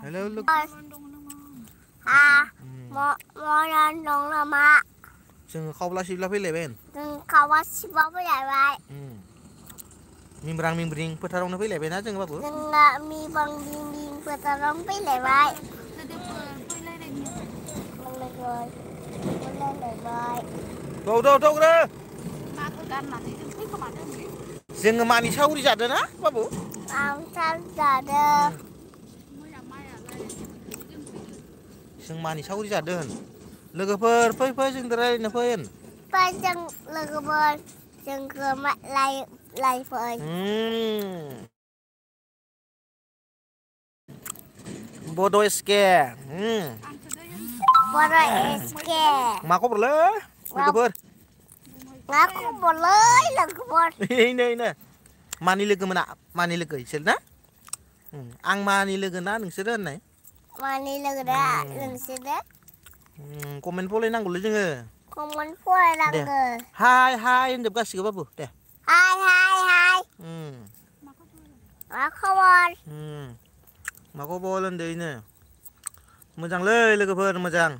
Hello look món ngon là mà chừng khâu la xí la file ben kau masih bawa lewat mimbrang mimbring petarong file ben aja nggak babu nggak mi bang bimbing petarong lewat đâu ra chừng mà đi sau đi chặt rồi á babu sao ada chừng mà đi sau đi chặt đơn logoper phơi chừng đây nó phơi Panjang legeban jeung ke lai phơi. Bodo eske. Bodo eske. Mako berle. Legeber. Ngaku boleh legeban. Ini. Mani lege mana? Mani lege isirna? Ang mani lege na nोंसोरो होननाय? Mani lege da nोंसोरो? Komen pole नांगौलै जोङो. Komen pole नांगौ. Hai होनजोब गासिबो बाबु दे. Hai. मा खबर? मा खबर होनदो इनो? मोजांलै लोगोफोर मोजां.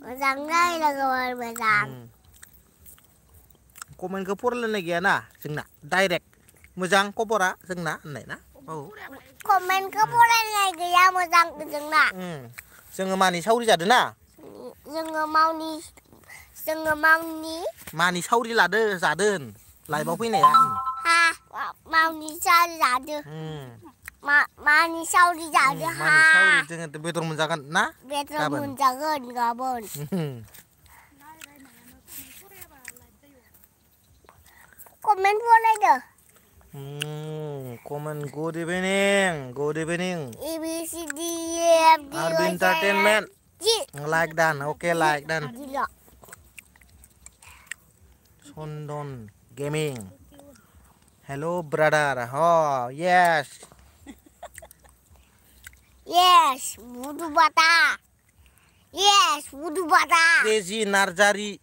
मोजांलै लोगोफोर मोजां. Komenखौ फरायलायनाय गैयाना जोंना डाइरेक्ट मोजां खबरा जोंना होननाय ना? औ. Komenखौ फरायनाय गैया मोजां जोंना. जोङो मानि सावरि जादों ना? जोङो मावनि मानि सावरि जादों लाइभआव फैनाया मावनि सावरि जादों मानि सावरि जादों मानि सावरि जोङो बेदर मोनजागोन ना बेदर मोनजागोन गाबोन comment फरायदो comment good evening ABCDEFG Arbi Entertainment like dan okay like dan Sondon Gaming hello brother oh yes Budu bata Ezi Narzari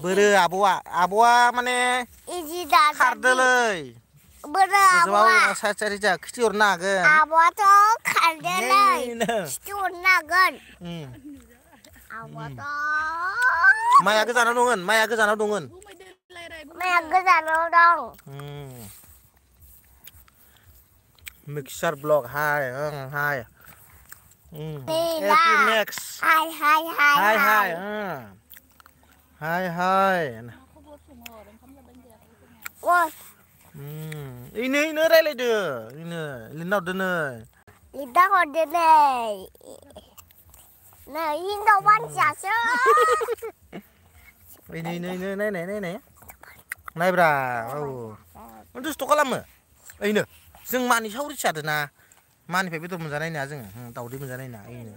bere aboa माने Ezi Narzari खारदोलै bere aboa साचारि जा खिथि हरनो हागोन aboaथ' खारदोलै खिथि हरनो हागोन aboaथ' माया गोजानाव दंमोन माया गोजानाव दं मिक्सर ब्लॉग हाय next Hai Woi ini रायलायदो ini लिरना हरदो नै हिनजाव मानसियासो ini नायब्रा औ दुस्थ' खालामो ओइनो जों मानि सावरि जादों ना मानिफ्राय बेदर मोनजानाय ना जोङो दाउदै मोनजानाय ना ओइनो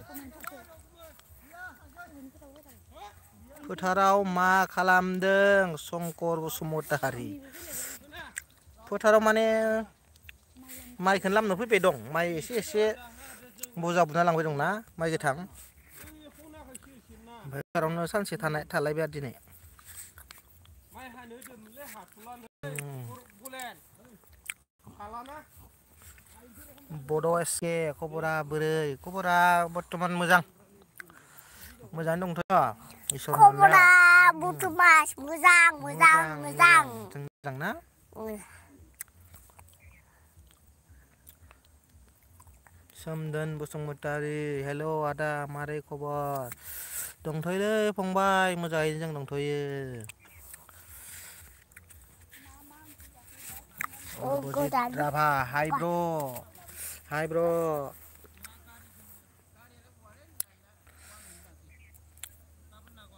फोथाराव मा खालामदों शंकर बसुमतारी फोथाराव माने माइखौनो लामनो फैबाय दं माइ एसे बजा बुना लांबाय दं ना माइ गोथां ओमफ्राय फोथारावनो सानसे थालायबाय आरो दिनै बड' एसके खबरा बर्थमान मोजाङै दंथ'यो खबरा बुथुमास मोजां ना सोमदोन बसुमतारी हेल' आदा मारै खबर दंथ'योलै फंबाय मोजाङैनो जों दंथ'यो राभा हाय ब्र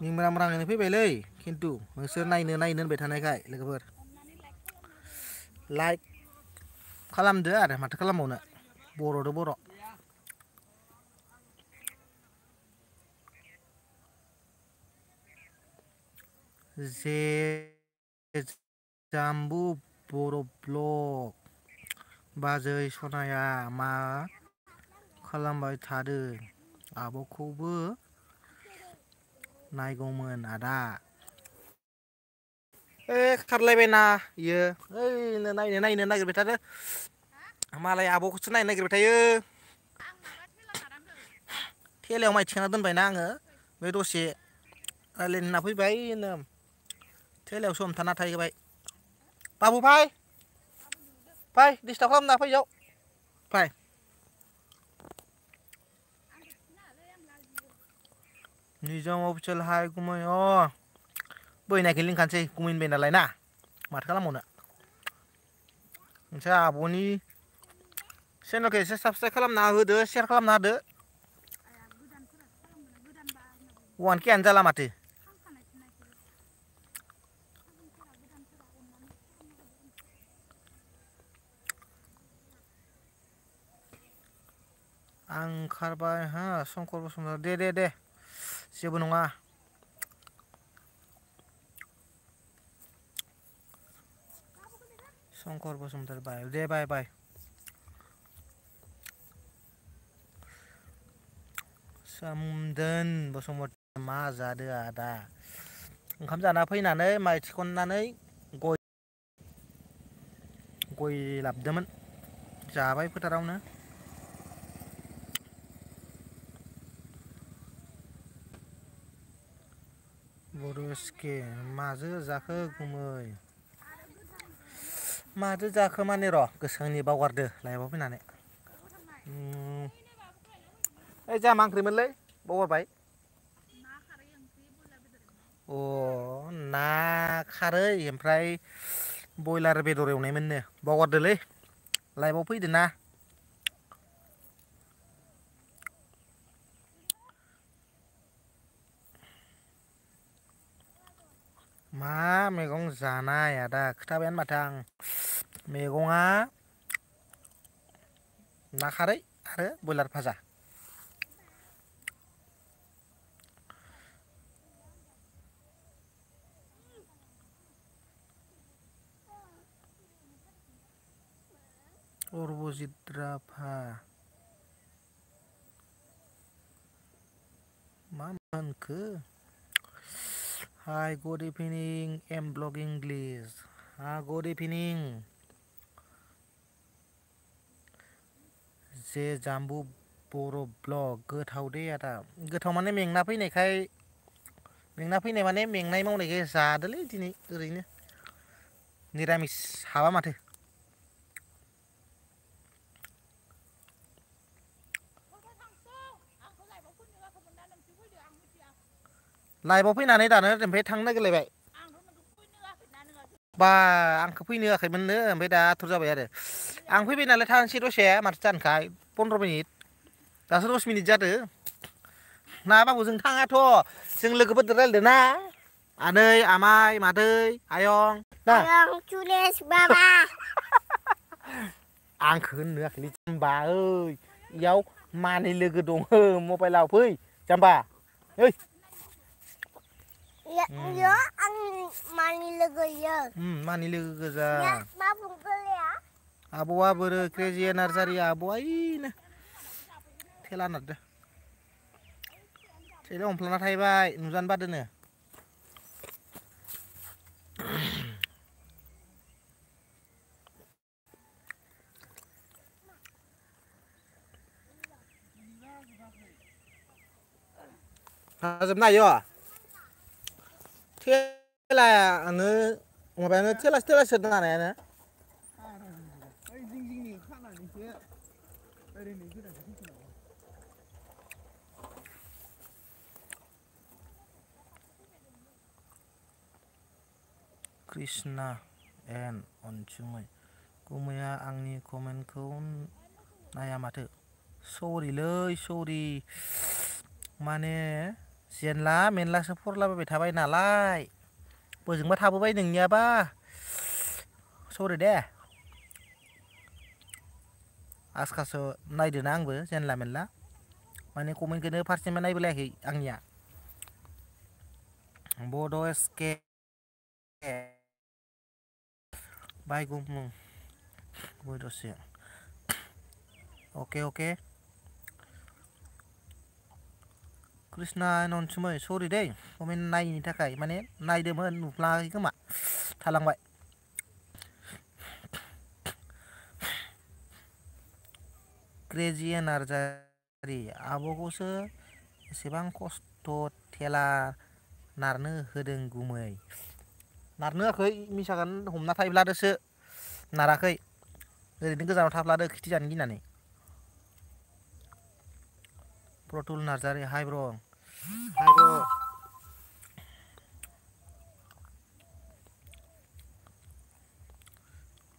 मिमरांनो फैबायलै खिन्थु नोंसोर नायनो होनबाय थानायखाय लोगोफोर लाइक खालामदो आरो माथो खालामबावनो बर' जे जाम्बु बर' ब्लग बाजै सनाया मा खालामबाय थादों आब'खौबो नायगौमोन आदा खारलायबायना इयो ओइनो नायनो नागिरबाय थादो मालाय आब'खौसो नायनो नागिरबाय थायो थेलायाव माइ थिखांना दोनबायना आङो बे दसे रायलायनो होनना फैबाय थेलायावसो हमथाना थाहैबाय बाबु फै फै डिस्टार्ब खालामना फै इयाव फै निजोम अफिसियेल हाय गुमै बैनायखौ लिंखानोसै गुमैनि बाय नालाय ना माथो खालामबावनो नोंसोर आब'नि चेनेलखौ एसे साबसक्राइब खालामना होदो शेयार खालामना होदो 1K जाला माथो आं ओंखारबाय हा शंकर बसुमतारी दे जेबो नङा शंकर बसुमतारी बाय दे बाय सोमदोन बसुमतारी मा जादो आदा ओंखाम जाना फैनानै माइ थिखननानै गय लाबोदोंमोन जाबाय फोथारावनो बर'सके माजो जाखो गुमै माजो जाखो माने र' गोसोखांनि बावगारदो लाइफआव फैनानै ओइ जा मा ओंख्रिमोनलै बावगारबाय ना खारै ओमफ्राय बयलार बेदर एवनायमोननो बावगारदोलै लाइफआव फैदो ना मा मैगं जानाय आदा खोथाबायानो माथो आं मैगङा ना खारै आरो बयलार भाजा Orvojit Rafa मा मोनखो Hi good evening M blog English good evening जे जाम्बु बर' ब्लग गोथाव दे आदा गोथाव माने मेंना फैनाय माने मेंनाय मावनायखाय जादोलै दिनै ओरैनो निरामिस हाबा माथो लाइभआव फैनानै दानो ओमफ्राय थांनो नागिरलायबाय बा आंखौ फैनो होआखैमोननो ओमफ्राय दा आथुर जाबाय आरो आं फैबाय नालाय थांसै दसे माथो जानोखा 15 मिनिट दासो 10 मिनिट जादो ना बाबु जों थाङाथ' जों लोगोफोरजों रायलायदों ना आनै आमाइ मादै आयं ना आयं सुरेश बाबा आंखौ होननो होआखैलै जाम्बा ओइ इयाव मानै लोगो दङ मबाइलाव फै जाम्बा ओइ Yo ang manilagoyo. Mani logo goजा Ya मा बुंगोलैया आबौआ बोरो क्रेजि एनार्जारि आबौआ ओइनो थेला नारदो थेलायाव हमफ्लाना थाहैबाय नुजानो बादोनो हाजोबनो हायो थेलायानो माबायानो थेला सोदों हानायानो कृष्णा एन अनसुमै गुमैया आंनि कमेन्टखौ नाया माथो सरि माने जेनला मेनलासो फरलाबाय थाबाय नालाय बोजोंबा थाबोबाय नोंनियाबा सरि दे आसखासो नायदोना आंबो जेनला मेनला माने कमेन्टखौनो फार्स्टनिफ्राय नायबोलायाखै आंनिया बड' एसके बाय गुमु दसे अके कृष्णा अनसुमै सरि दै कमेन्ट नायिनि थाखाय माने नायदोंमोन नुफ्लाङाखै खोमा थालांबाय क्रेजी नार्जारि आब'खौसो एसेबां खस्थ' थेला नारनो होदों गुमै नारनो होआखै मिसागान हमना थायोब्लादोसो नाराखै ओरैनो गोजानाव थाब्लादो खिथि जानो गिनानै प्रतुल नार्जारि हाय ब्र'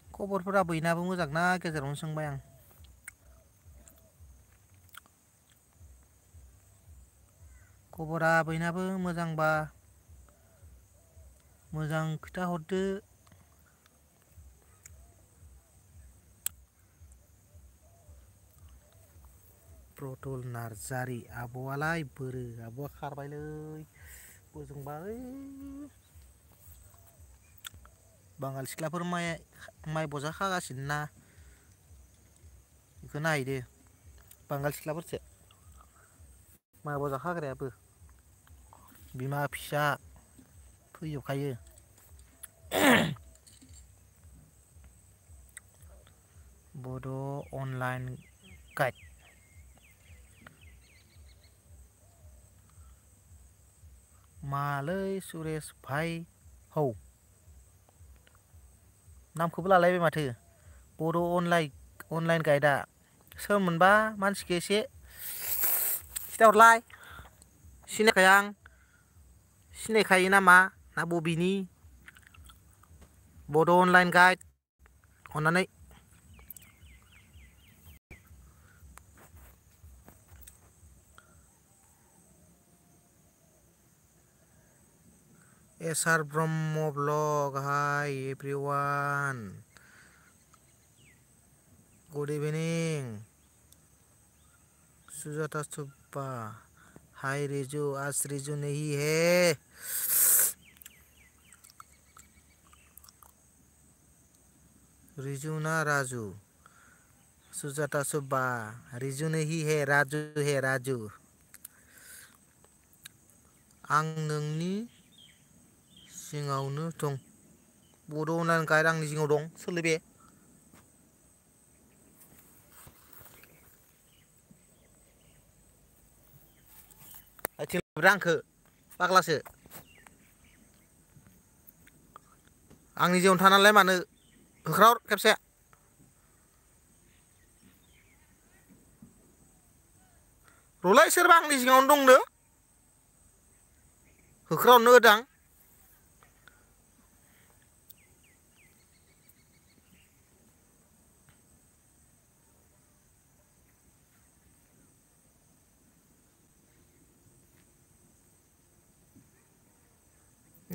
खबरफोरा बयनाबो मोजां ना गेजेरावनो सोंबाय आं खबरा बयनाबो मोजांबा मोजां खोथा हरदो प्रतुल नार्जारि आब'आलाय बोरो आब'आ खारबायलै बोजोंबा ओइ बांगाल सिख्लाफोर माइ बजा खागासिनो ना बेखौ नायहैदो बांगाल सिख्लाफोरसो माइ बजा खाग्रायाबो बिमा फिसा फैजोबखायो बड' अनलाइन गाइड मालै सुरेश भाई हौ नामखौबो लालायबाय माथो बड' अनलाइन गाइडआ सोरमोनबा मानसिखौ एसे खिथाहरलाय सिनायखाया आं सिनायखायो नामा ना बबेनि बड' अनलाइन गाइड अननानै एसार ब्रह्म ब्लग हाय एभ्रिवान गुड इभिनिं सुजाता सुब्बा हाय रिजु आज रिजु नहीं है रिजु ना राजू सुजाता सुब्बा रिजु नहीं है राजू आं नोंनि सिङावनो दं बड' अनलाइन गाइड आंनि जिङाव दं सोरलै बे आथिं लाब्रा आंखो फाग्लासो आंनि जिङावनो थानानैलाय मानो होख्राव खेबसे रलाय सोरबा आंनि जिङावनो दंनो होख्रावनो होदां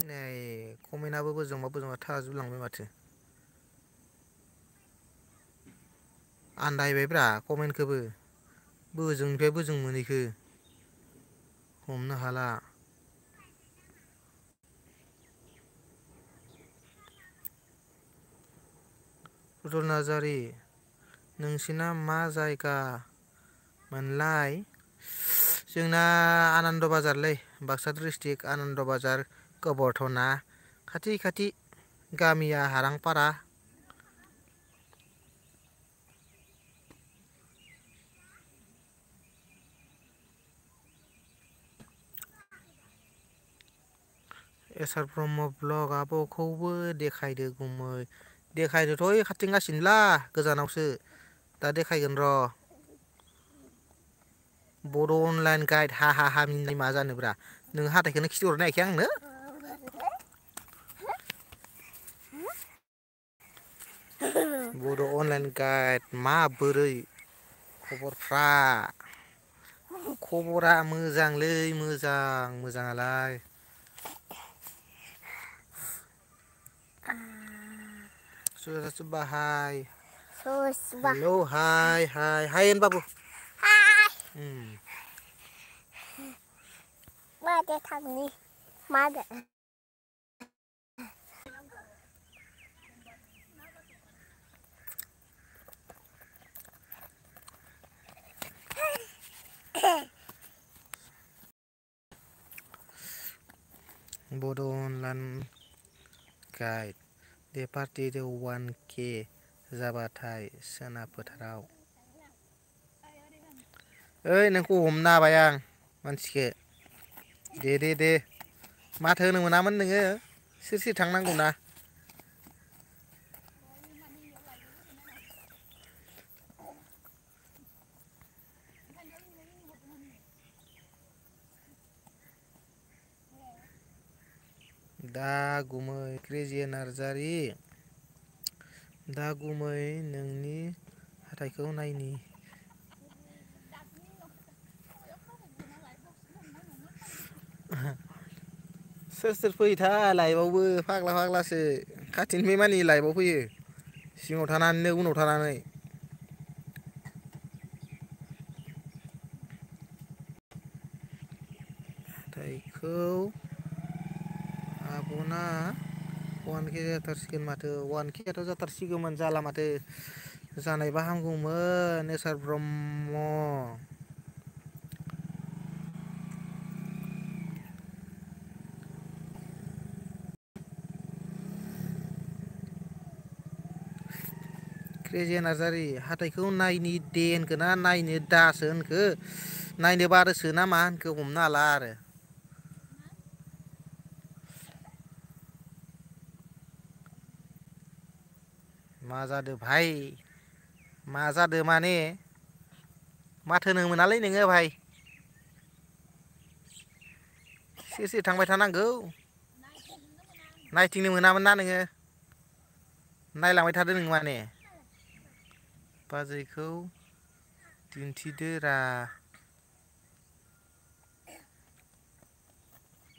नै कमेन्टआबो बोजोंबा थाजोबलांबाय माथो आन्दायबायब्रा कमेन्टखौबो बोजोंनिफ्राय बोजों मोनैखो हमनो हाला प्रतुल नार्जारि नोंसिना मा जायगा मोनलाय जोंना आनन्द बाजारलै बाक्सा डिस्ट्रिक्ट आनन्द बाजार गोबोरथना खाथि गामिया हारांपारा एसार ब्रह्म ब्लग आब'खौबो देखायदो गुमै देखायदोथ' ओइ खाथिंगासिनोला गोजानावसो दा देखायगोन र' बड' अनलाइन गाइड हा मिनिनाय मा जानोब्रा नों हाथाइखौनो खिथिहरनो हायाखै आंनो बड' अनलाइन गाइड माबोरै खबरा मोजांलै मोजाङालाय सुबा हाय हेलौ हाय होन बाबु मादे थांनि मादे बड' अनलाइन गाइड दे पार्टि 1K जाबाथाय सोनाब फोथाराव ओइ नोंखौ हमना हाबाय आं मानसिखो दे माथो होनो मोनामोन नोङो सोर सोर थांनांगौ ना दागुमै क्रेजि नार्जारि दागुमै नोंनि हाथाइखौ नायनि सोर सोर फैयोथाय लाइभआवबो फाग्ला फाग्लासो खाथिनिफ्राय मानि लाइभआव फैयो सिङाव थानानैनो उनाव थानानै हाथाइखौ आब'ना 1K जाथारसिगोन माथो 1Kआथ' जाथारसिगौमोन जाला माथो जानायबा हामगौमोन नेसार ब्रह्म क्रेजि नार्जारि हाथाइखौ नायनि दे होनखो ना नायनो दासो होनखो नायनो बादोसो ना मा होनखो हमनो हाला आरो मा जादो भाइ मा जादो माने माथो होनो मोनालै नोङो भाइ सोर सोर थांबाय थानांगौ नायथिंनो मोनामोन ना नोङो नायलांबाय थादो नों माने बाजैखौ दिन्थिदोरा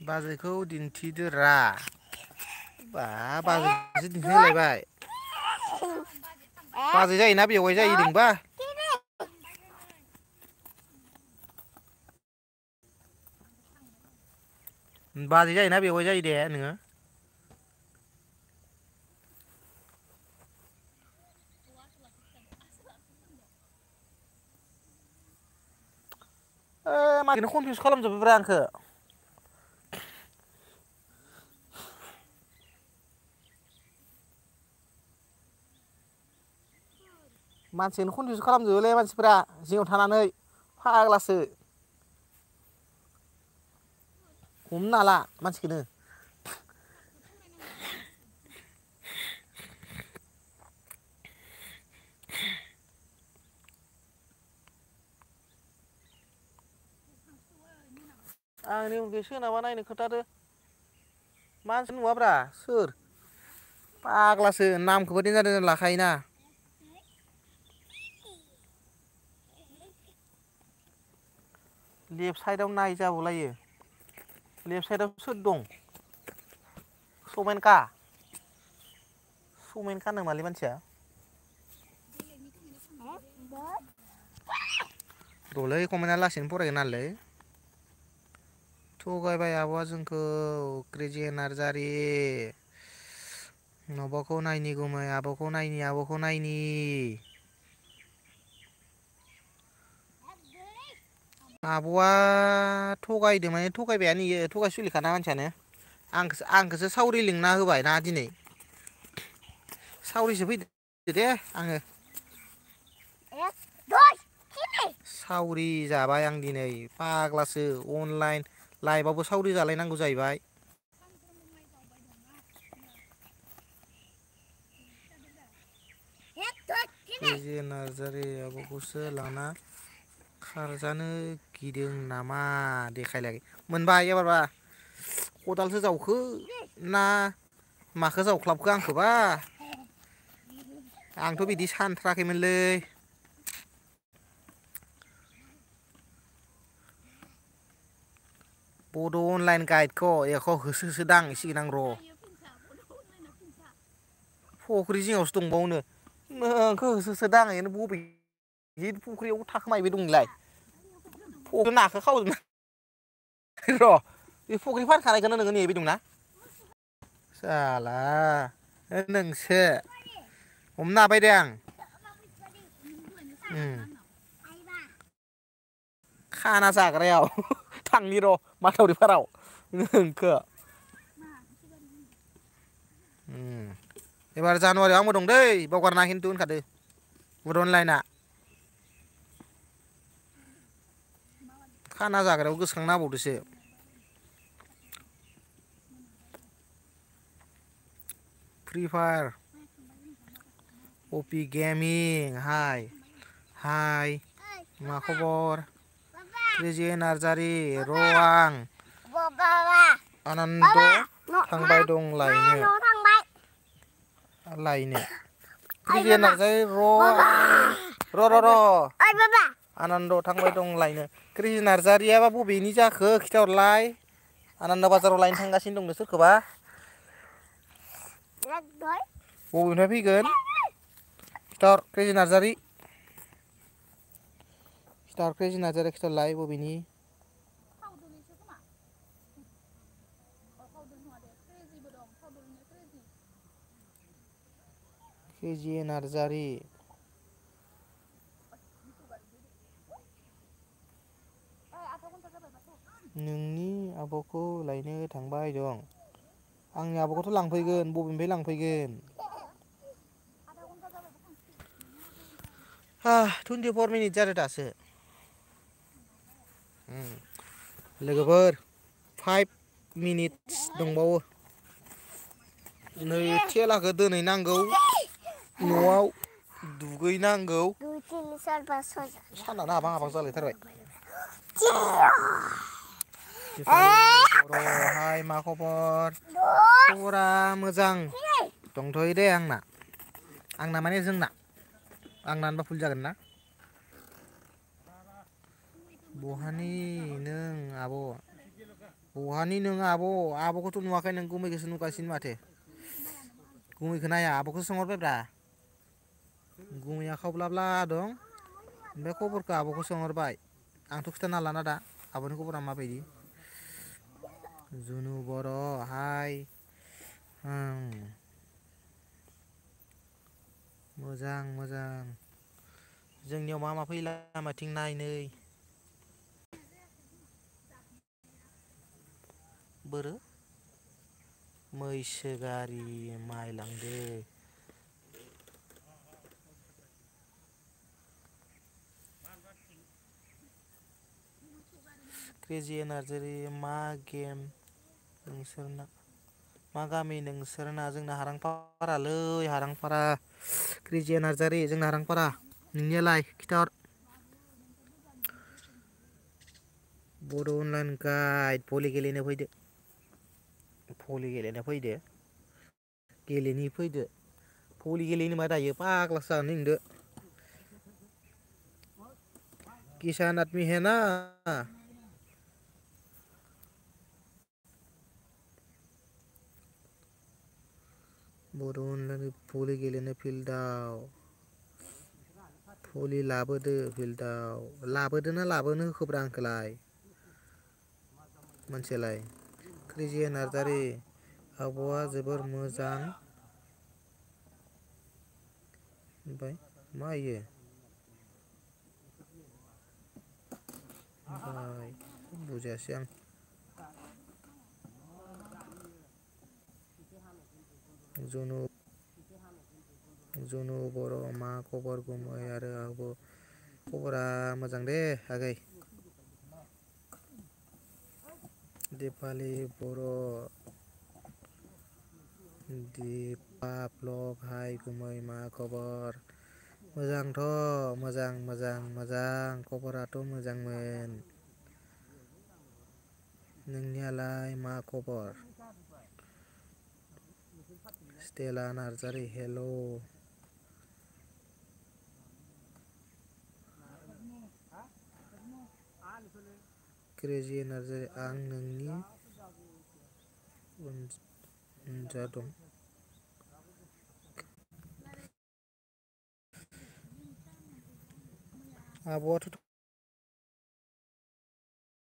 बाजैखौ दिन्थिदोरा बा बाजैखौसो दिन्थिनो होलायबाय बाजै जायोना बेवाइ जायो नोंबा बाजै जायोना बेवाइ जायो दे नोङो मानसिखौनो कनफिउस खालामजोब्बायब्रा आंखो मानसिखौनो कनफिउस खालामजोबोलै मानसिफोरा जिङाव थानानै फाग्लासो हमनो हाला मानसिखौनो आंनि उन्दै सोनाबा नायनो खोन्थादो मानसि नुवाब्रा सोर फाग्लासो नामखौबो देनजार देनजार लाखायोना लेफ्ट साइडआव नाय जाबावलायो लेफ्ट साइडआव सोर दं समेनखा नामालै मानसिया र'लै कमेन्टआ लासैनो फरायगोन नालै थगायबाय आब'आ जोंखौ क्रेजि नार्जारि माबाखौ नायनि गुमै आब'खौ नायनि आब'आ थगायदों माने थगायबायानो इयो थगायसुलिखाना मानसियानो आंखौसो सावरि लिंना होबाय ना दिनै सावरिसो फैदो दे आङो सावरि जाबाय आं दिनै फाग्लासो अनलाइन लाइभआवबो सावरि जालायनांगौ जाहैबाय क्रेजि नार्जारि आब'खौसो लाना खारजानो गिदों नामा देखायलाय मोनबाय एबारबा खदालसो जावखो ना माखो जावख्लाबखो आंखोबा आंथ' बिदि सानथ्राखैमोनलै बड' अनलाइन गाइडख' एखौ होसो होसो दांहैसिगोन आं र' फख्रि जिङावसो दंबावनो नोंखौ होसो होसो दांहैनो बबे फख्रियाव थाखोमाहैबाय दं नोंलाय फख्रियाव नाखौ खावजोबना र' बे फख्रि फानखानायखौनो नोङो नेबाय दंना साला नोंसो हमनो हाबाय दे आं खाना जाग्रायाव थांनि र' माथावरि फाराव नोंखो एबार जानुवारियाव आंबो दं दै बावगारनाङा खिन्थु होनखादो बड' अनलाइनआ खाना जाग्रायाव गोसोखांना होबावदोसो फ्रि फायार अपि गेमिं हाय मा खबर क्रेजि नार्जारि रवां आनन्द थांबाय दं लायनो क्रेजि नार्जारि र आनन्द थांबाय दं लायनो क्रेजि नार्जारियाबा बबेनि जाखो खिथाहरलाय आनन्द बाजाराव लायनो थांगासिनो दंनो सोरखौबा बबेनिफ्राय फैगोन खिथाहर क्रेजि नार्जारि खिथाहरलाय बबेनि क्रेजि नार्जारि नोंनि आब'खौ लायनो थांबाय दं आंनि आब'खौथ' लांफैगोन बबेनिफ्राय लांफैगोन 24 मिनिट जादों दासो लोगोफोर 5 मिनिट्स दंबावो नै थेलाखौ दोनहैनांगौ न'आव दुगैनांगौ सानानो हाबां जालायथारबाय हाय मा खबरा मोजां दंथ'यो दे आंना माने जोंना आंना होनबा भुल जागोन ना बहानि नों आब' आब'खौथ' नुवाखै नों गुमैखौसो नुगासिनो माथो गुमैखौ नाया आब'खौसो सोंहरबायब्रा गुमैया खावब्लाब्ला दं ओमफ्राय खबरखौ आब'खौ सोंहरबाय आंथ' खिथानो हालाना दा आब'नि खबरा माबायदि जुनु बर' हाय मोजां जोंनियाव मा फैयो लामाथिं नायनै बोरो मैसो गारि माइ लांदो क्रेजि नार्जारि मा गेम नोंसोरना मा गामि नोंसोरना जोंना हारांपारालै हारांपारा क्रेजि नार्जारि जोंना हारांपारा नोंनियालाय खिथाहर बड' अनलाइन गाइड भलि गेलेनो फैदो भलि गेलेनो मा दायो फाग्लासो जानानै नोंदो किसान आदमि है ना बड' अनलाइन भलि गेलेनो फिल्डआव भलि लाबोदो फिल्डआव लाबोदोना लाबोनो होखोब्रा आंखोलाय मोनसेलाय क्रेजि नार्जारि आब'आ जोबोर मोजां ओमफ्राय मा इयो बुजियासै आं जुनु बर' मा खबर गुमै आरो आब' खबरा मोजां दे आगै दिपालि बर' दिपा ब्लग हाय गुमै मा खबर मोजांथ' मोजां खबराथ' मोजांमोन नोंनियालाय मा खबर स्टेला नार्जारि हेल' क्रेजि नार्जारि आं नोंनि उनजा दं आब'आथ'